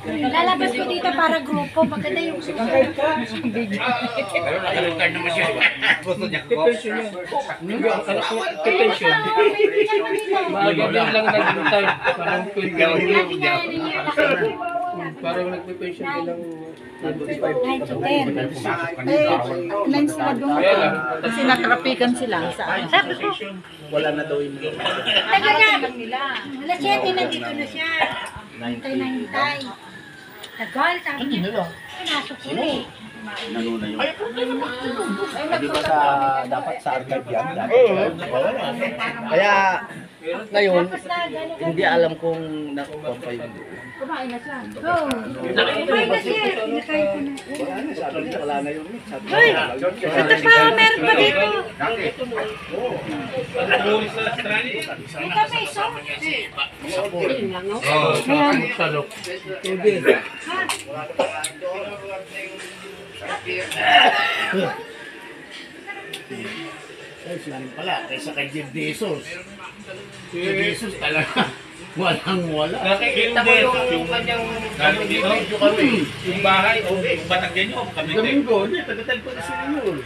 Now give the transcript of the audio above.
Lalabas ko dito para grupo. Maganda yung susunod. Pero nakalutan naman siya. Gusto niya. Pension yun. Hindi, akala ko pension. Maaga din lang nag-time. Parang 20. Parang nagpe-pension bilang 25. 9 to 10. Nang sila doon. Kaya lang. Kasi natrapikan sila sa Sabi ko, Wala na daw yung taga na. Alas 7 nandito na siya. Hintay. Tagal, sabi niya. Pinasok ko eh. nanuna yung... Hindi ba sa... Dapat sa archive yan? Kaya... Ngayon, hindi alam kung nakuha pa yun. kumain na siya. Oo. Kumain na siya. Pinakain ko na. Wala na, sabi niya, wala na yung mix. Uy! Ito pa, meron pa dito. Ito may sauce. Ayan. Salok. Ay, sila rin pala, kaysa kay Jeff Bezos. Si Bezos talaga, walang-wala. Nakikita ko yung kanyang video kami. Yung bahay, o batagyan nyo, kami. Domingo, hindi, tagatag pa na sila yun.